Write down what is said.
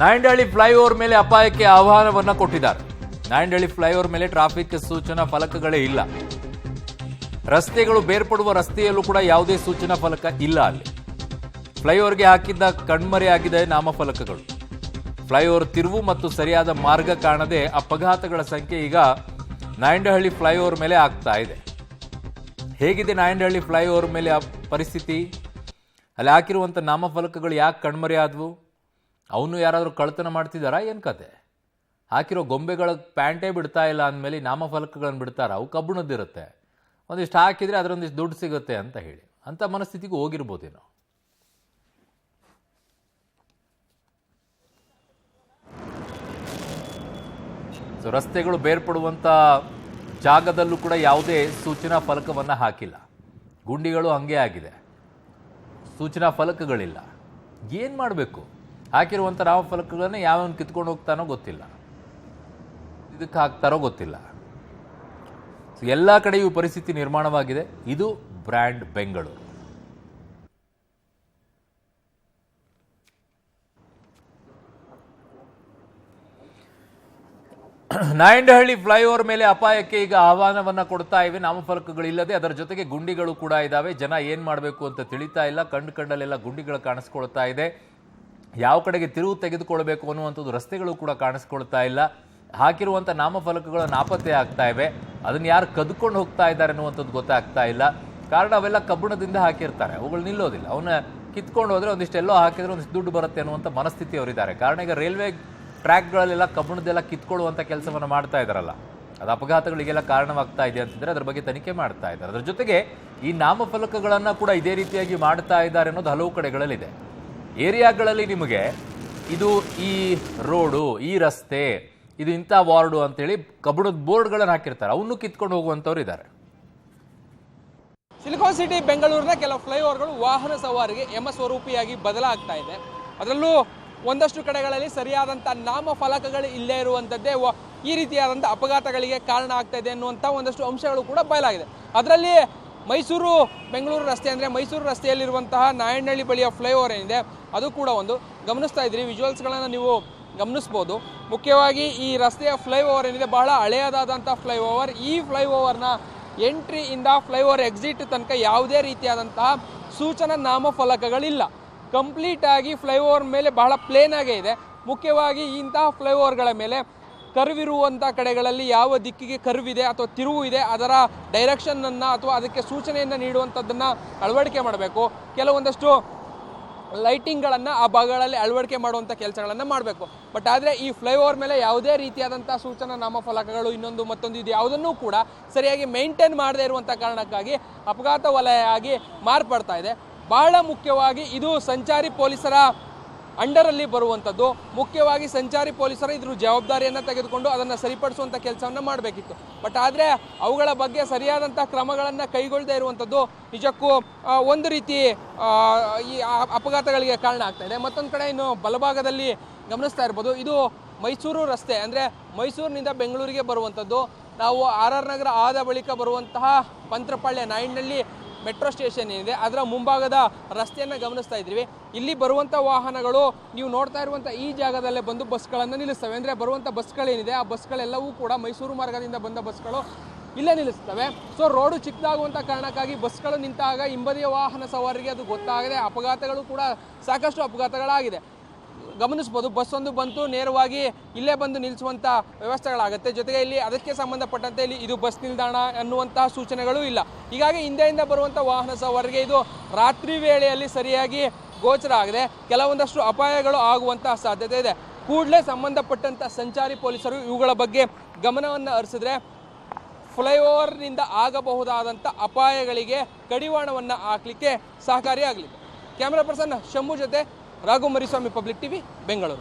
Nayandahalli flyover ಮೇಲೆ ಅಪಾಯಕ್ಕೆ ಆಹ್ವಾನವನ್ನ ಕೊಟ್ಟಿದ್ದಾರೆ. ನಾಯಂಡಹಳ್ಳಿ ಫ್ಲೈಓವರ್ ಮೇಲೆ ಟ್ರಾಫಿಕ್ ಸೂಚನಾ ಫಲಕಗಳೇ ಇಲ್ಲ. ರಸ್ತೆಗಳು ಬೇರ್ಪಡುವ ರಸ್ತೆಯಲ್ಲೂ ಕೂಡ ಯಾವುದೇ ಸೂಚನಾ ಫಲಕ ಇಲ್ಲ. ಅಲ್ಲಿ ಫ್ಲೈಓವರ್ಗೆ ಹಾಕಿದ್ದ ಕಣ್ಮರೆಯಾಗಿದೆ ನಾಮಫಲಕಗಳು. ಫ್ಲೈಓವರ್ ತಿರುವು ಮತ್ತು ಸರಿಯಾದ ಮಾರ್ಗ ಕಾಣದೆ ಅಪಘಾತಗಳ ಸಂಖ್ಯೆ ಈಗ ನಾಯಂಡಹಳ್ಳಿ ಫ್ಲೈಓವರ್ ಮೇಲೆ ಆಗ್ತಾ ಇದೆ. ಹೇಗಿದೆ ನಾಯಂಡಹಳ್ಳಿ ಫ್ಲೈಓವರ್ ಮೇಲೆ ಪರಿಸ್ಥಿತಿ? ಅಲ್ಲಿ ಹಾಕಿರುವಂಥ ನಾಮಫಲಕಗಳು ಯಾಕೆ ಕಣ್ಮರೆ ಆದವು? ಅವನು ಯಾರಾದರೂ ಕಳ್ತನ ಮಾಡ್ತಿದ್ದಾರಾ ಏನು ಕತೆ? ಹಾಕಿರೋ ಗೊಂಬೆಗಳ ಪ್ಯಾಂಟೇ ಬಿಡ್ತಾ ಇಲ್ಲ ಅಂದಮೇಲೆ ನಾಮಫಲಕಗಳನ್ನು ಬಿಡ್ತಾರ? ಅವು ಕಬ್ಬಣದ್ದಿರುತ್ತೆ, ಒಂದಿಷ್ಟು ಹಾಕಿದರೆ ಅದರೊಂದಿಷ್ಟು ದುಡ್ಡು ಸಿಗುತ್ತೆ ಅಂತ ಹೇಳಿ ಅಂಥ ಮನಸ್ಥಿತಿಗೂ ಹೋಗಿರ್ಬೋದೇನೋ. ಸೊ ರಸ್ತೆಗಳು ಬೇರ್ಪಡುವಂಥ ಜಾಗದಲ್ಲೂ ಕೂಡ ಯಾವುದೇ ಸೂಚನಾ ಫಲಕವನ್ನು ಹಾಕಿಲ್ಲ. ಗುಂಡಿಗಳು ಹಂಗೆ ಆಗಿದೆ, ಸೂಚನಾ ಫಲಕಗಳಿಲ್ಲ. ಏನು ಮಾಡಬೇಕು? ಹಾಕಿರುವಂಥ ನಾಮಫಲಕಗಳನ್ನ ಯಾವನು ಕಿತ್ಕೊಂಡು ಹೋಗ್ತಾನೋ ಗೊತ್ತಿಲ್ಲ, ಇದಕ್ಕೆ ಹಾಕ್ತಾರೋ ಗೊತ್ತಿಲ್ಲ. ಸೊ ಎಲ್ಲ ಕಡೆಯೂ ಪರಿಸ್ಥಿತಿ ನಿರ್ಮಾಣವಾಗಿದೆ. ಇದು ಬ್ರ್ಯಾಂಡ್ ಬೆಂಗಳೂರು. ನಾಯಂಡಹಳ್ಳಿ ಫ್ಲೈಓವರ್ ಮೇಲೆ ಅಪಾಯಕ್ಕೆ ಈಗ ಆಹ್ವಾನವನ್ನ ಕೊಡ್ತಾ ಇವೆ. ನಾಮಫಲಕಗಳಿಲ್ಲದೆ ಅದರ ಜೊತೆಗೆ ಗುಂಡಿಗಳು ಕೂಡ ಇದ್ದಾವೆ. ಜನ ಏನ್ ಮಾಡಬೇಕು ಅಂತ ತಿಳಿತಾ ಇಲ್ಲ. ಕಂಡಲ್ಲೆಲ್ಲ ಗುಂಡಿಗಳು ಕಾಣಿಸ್ಕೊಳ್ತಾ ಇದೆ. ಯಾವ ಕಡೆಗೆ ತಿರುವು ತೆಗೆದುಕೊಳ್ಬೇಕು ಅನ್ನುವಂಥದ್ದು ರಸ್ತೆಗಳು ಕೂಡ ಕಾಣಿಸ್ಕೊಳ್ತಾ ಇಲ್ಲ. ಹಾಕಿರುವಂಥ ನಾಮಫಲಕಗಳು ನಾಪತ್ತೆ ಆಗ್ತಾ ಇವೆ. ಅದನ್ನ ಯಾರು ಕದ್ಕೊಂಡು ಹೋಗ್ತಾ ಇದ್ದಾರೆ ಅನ್ನುವಂಥದ್ದು ಗೊತ್ತಾಗ್ತಾ ಇಲ್ಲ. ಕಾರಣ ಅವೆಲ್ಲ ಕಬ್ಬಣದಿಂದ ಹಾಕಿರ್ತಾರೆ, ಅವುಗಳು ನಿಲ್ಲೋದಿಲ್ಲ. ಅವನ್ನ ಕಿತ್ಕೊಂಡು ಹೋದ್ರೆ ಒಂದಿಷ್ಟೆಲ್ಲೋ ಹಾಕಿದ್ರೆ ಒಂದಿಷ್ಟು ದುಡ್ಡು ಬರುತ್ತೆ ಅನ್ನುವಂಥ ಮನಸ್ಥಿತಿ ಅವರಿದ್ದಾರೆ. ಕಾರಣ ಈಗ ರೈಲ್ವೆ ಟ್ರ್ಯಾಕ್ಗಳಲ್ಲೆಲ್ಲ ಕಬ್ಬಣದೆಲ್ಲ ಕಿತ್ಕೊಳ್ಳುವಂಥ ಕೆಲಸವನ್ನು ಮಾಡ್ತಾ ಇದ್ದಾರಲ್ಲ, ಅದು ಅಪಘಾತಗಳಿಗೆಲ್ಲ ಕಾರಣವಾಗ್ತಾ ಇದೆ ಅಂತಿದ್ರೆ ಅದ್ರ ಬಗ್ಗೆ ತನಿಖೆ ಮಾಡ್ತಾ ಇದ್ದಾರೆ. ಅದರ ಜೊತೆಗೆ ಈ ನಾಮಫಲಕಗಳನ್ನು ಕೂಡ ಇದೇ ರೀತಿಯಾಗಿ ಮಾಡ್ತಾ ಇದ್ದಾರೆ ಅನ್ನೋದು ಹಲವು ಕಡೆಗಳಲ್ಲಿದೆ. ಏರಿಯಾಗಳಲ್ಲಿ ನಿಮಗೆ ಇದು ಈ ರೋಡು, ಈ ರಸ್ತೆ, ಇದು ಇಂಥ ವಾರ್ಡು ಅಂತೇಳಿ ಕಬ್ಬಣದ ಬೋರ್ಡ್ಗಳನ್ನು ಹಾಕಿರ್ತಾರೆ, ಅವನ್ನೂ ಕಿತ್ಕೊಂಡು ಹೋಗುವಂಥವ್ರು ಇದ್ದಾರೆ. ಸಿಲಿಕಾನ್ ಸಿಟಿ ಬೆಂಗಳೂರಿನ ಕೆಲವು ಫ್ಲೈಓವರ್ಗಳು ವಾಹನ ಸವಾರಿಗೆ ಸ್ವರೂಪಿಯಾಗಿ ಬದಲಾಗ್ತಾ ಇದೆ. ಅದರಲ್ಲೂ ಒಂದಷ್ಟು ಕಡೆಗಳಲ್ಲಿ ಸರಿಯಾದಂಥ ನಾಮಫಲಕಗಳು ಇಲ್ಲೇ ಇರುವಂಥದ್ದೇ ಈ ರೀತಿಯಾದಂಥ ಅಪಘಾತಗಳಿಗೆ ಕಾರಣ ಆಗ್ತಾ ಇದೆ ಅನ್ನುವಂಥ ಒಂದಷ್ಟು ಅಂಶಗಳು ಕೂಡ ಬಯಲಾಗಿದೆ. ಅದರಲ್ಲಿ ಮೈಸೂರು ಬೆಂಗಳೂರು ರಸ್ತೆ ಅಂದರೆ ಮೈಸೂರು ರಸ್ತೆಯಲ್ಲಿರುವಂತಹ ನಾಯಂಡಹಳ್ಳಿ ಬಳಿಯ ಫ್ಲೈಓವರ್ ಏನಿದೆ ಅದು ಕೂಡ ಒಂದು ಗಮನಿಸ್ತಾ ಇದ್ರಿ. ವಿಜುವಲ್ಸ್ಗಳನ್ನು ನೀವು ಗಮನಿಸ್ಬೋದು. ಮುಖ್ಯವಾಗಿ ಈ ರಸ್ತೆಯ ಫ್ಲೈಓವರ್ ಏನಿದೆ ಬಹಳ ಹಳೆಯದಾದಂಥ ಫ್ಲೈಓವರ್. ಈ ಫ್ಲೈಓವರ್ನ ಎಂಟ್ರಿಯಿಂದ ಫ್ಲೈಓವರ್ ಎಕ್ಸಿಟ್ ತನಕ ಯಾವುದೇ ರೀತಿಯಾದಂತಹ ಸೂಚನಾ ನಾಮಫಲಕಗಳಿಲ್ಲ. ಕಂಪ್ಲೀಟ್ ಆಗಿ ಫ್ಲೈಓವರ್ ಮೇಲೆ ಬಹಳ ಪ್ಲೇನ್ ಆಗೇ ಇದೆ. ಮುಖ್ಯವಾಗಿ ಇಂತಹ ಫ್ಲೈಓವರ್ಗಳ ಮೇಲೆ ಕರ್ವಿರುವಂಥ ಕಡೆಗಳಲ್ಲಿ ಯಾವ ದಿಕ್ಕಿಗೆ ಕರ್ವಿದೆ ಅಥವಾ ತಿರುವು ಇದೆ ಅದರ ಡೈರೆಕ್ಷನನ್ನು ಅಥವಾ ಅದಕ್ಕೆ ಸೂಚನೆಯನ್ನು ನೀಡುವಂಥದ್ದನ್ನು ಅಳವಡಿಕೆ ಮಾಡಬೇಕು. ಕೆಲವೊಂದಷ್ಟು ಲೈಟಿಂಗ್ಗಳನ್ನು ಆ ಭಾಗಗಳಲ್ಲಿ ಅಳವಡಿಕೆ ಮಾಡುವಂಥ ಕೆಲಸಗಳನ್ನು ಮಾಡಬೇಕು. ಬಟ್ ಆದರೆ ಈ ಫ್ಲೈಓವರ್ ಮೇಲೆ ಯಾವುದೇ ರೀತಿಯಾದಂಥ ಸೂಚನಾ ನಾಮಫಲಕಗಳು ಇನ್ನೊಂದು ಮತ್ತೊಂದು ಇದು ಯಾವುದನ್ನೂ ಕೂಡ ಸರಿಯಾಗಿ ಮೇಂಟೈನ್ ಮಾಡದೇ ಇರುವಂಥ ಕಾರಣಕ್ಕಾಗಿ ಅಪಘಾತ ವಲಯ ಆಗಿ ಮಾರ್ಪಡ್ತಾ ಇದೆ. ಬಹಳ ಮುಖ್ಯವಾಗಿ ಇದು ಸಂಚಾರಿ ಪೊಲೀಸರ ಅಂಡರಲ್ಲಿ ಬರುವಂಥದ್ದು. ಮುಖ್ಯವಾಗಿ ಸಂಚಾರಿ ಪೊಲೀಸರು ಇದ್ರ ಜವಾಬ್ದಾರಿಯನ್ನು ತೆಗೆದುಕೊಂಡು ಅದನ್ನು ಸರಿಪಡಿಸುವಂಥ ಕೆಲಸವನ್ನು ಮಾಡಬೇಕಿತ್ತು. ಬಟ್ ಆದರೆ ಅವುಗಳ ಬಗ್ಗೆ ಸರಿಯಾದಂಥ ಕ್ರಮಗಳನ್ನು ಕೈಗೊಳ್ಳದೇ ಇರುವಂಥದ್ದು ನಿಜಕ್ಕೂ ಒಂದು ರೀತಿ ಈ ಅಪಘಾತಗಳಿಗೆ ಕಾರಣ ಆಗ್ತಾ ಇದೆ. ಮತ್ತೊಂದು ಕಡೆ ಇನ್ನು ಬಲಭಾಗದಲ್ಲಿ ಗಮನಿಸ್ತಾ ಇರ್ಬೋದು, ಇದು ಮೈಸೂರು ರಸ್ತೆ ಅಂದರೆ ಮೈಸೂರಿನಿಂದ ಬೆಂಗಳೂರಿಗೆ ಬರುವಂಥದ್ದು. ನಾವು RR ನಗರ ಆದ ಬಳಿಕ ಬರುವಂತಹ ಪಂತ್ರಪಾಳ್ಯ ನಾಯಂಡಹಳ್ಳಿ ಮೆಟ್ರೋ ಸ್ಟೇಷನ್ ಏನಿದೆ ಅದರ ಮುಂಭಾಗದ ರಸ್ತೆಯನ್ನು ಗಮನಿಸ್ತಾ ಇದ್ದೀವಿ. ಇಲ್ಲಿ ಬರುವಂಥ ವಾಹನಗಳು ನೀವು ನೋಡ್ತಾ ಇರುವಂಥ ಈ ಜಾಗದಲ್ಲೇ ಬಂದು ಬಸ್ಗಳನ್ನು ನಿಲ್ಲಿಸ್ತವೆ. ಅಂದರೆ ಬರುವಂಥ ಬಸ್ಗಳೇನಿದೆ ಆ ಬಸ್ಗಳೆಲ್ಲವೂ ಕೂಡ ಮೈಸೂರು ಮಾರ್ಗದಿಂದ ಬಂದ ಬಸ್ಗಳು ಇಲ್ಲೇ ನಿಲ್ಲಿಸ್ತವೆ. ಸೊ ರೋಡು ಚಿಕ್ಕದಾಗುವಂಥ ಕಾರಣಕ್ಕಾಗಿ ಬಸ್ಗಳು ನಿಂತಾಗ ಹಿಂಬದಿಯ ವಾಹನ ಸವಾರಿಗೆ ಅದು ಗೊತ್ತಾಗದೆ ಅಪಘಾತಗಳು ಕೂಡ ಸಾಕಷ್ಟು ಅಪಘಾತಗಳಾಗಿದೆ. ಗಮನಿಸ್ಬೋದು, ಬಸ್ ಒಂದು ಬಂತು ನೇರವಾಗಿ ಇಲ್ಲೇ ಬಂದು ನಿಲ್ಲಿಸುವಂಥ ವ್ಯವಸ್ಥೆಗಳಾಗುತ್ತೆ. ಜೊತೆಗೆ ಇಲ್ಲಿ ಅದಕ್ಕೆ ಸಂಬಂಧಪಟ್ಟಂತೆ ಇಲ್ಲಿ ಇದು ಬಸ್ ನಿಲ್ದಾಣ ಅನ್ನುವಂತಹ ಸೂಚನೆಗಳು ಇಲ್ಲ. ಹೀಗಾಗಿ ಹಿಂದೆಯಿಂದ ಬರುವಂಥ ವಾಹನ ಸವಾರಿಗೆ ಇದು ರಾತ್ರಿ ವೇಳೆಯಲ್ಲಿ ಸರಿಯಾಗಿ ಗೋಚರ ಆಗದೆ ಕೆಲವೊಂದಷ್ಟು ಅಪಾಯಗಳು ಆಗುವಂಥ ಸಾಧ್ಯತೆ ಇದೆ. ಕೂಡಲೇ ಸಂಬಂಧಪಟ್ಟಂಥ ಸಂಚಾರಿ ಪೊಲೀಸರು ಇವುಗಳ ಬಗ್ಗೆ ಗಮನವನ್ನು ಹರಿಸಿದ್ರೆ ಫ್ಲೈಓವರ್ನಿಂದ ಆಗಬಹುದಾದಂಥ ಅಪಾಯಗಳಿಗೆ ಕಡಿವಾಣವನ್ನು ಹಾಕಲಿಕ್ಕೆ ಸಹಕಾರಿಯಾಗಲಿದೆ. ಕ್ಯಾಮ್ರಾ ಪರ್ಸನ್ ಶಂಭು ಜೊತೆ ರಾಘು ಮರಿಸ್ವಾಮಿ, ಪಬ್ಲಿಕ್ ಟಿವಿ, ಬೆಂಗಳೂರು.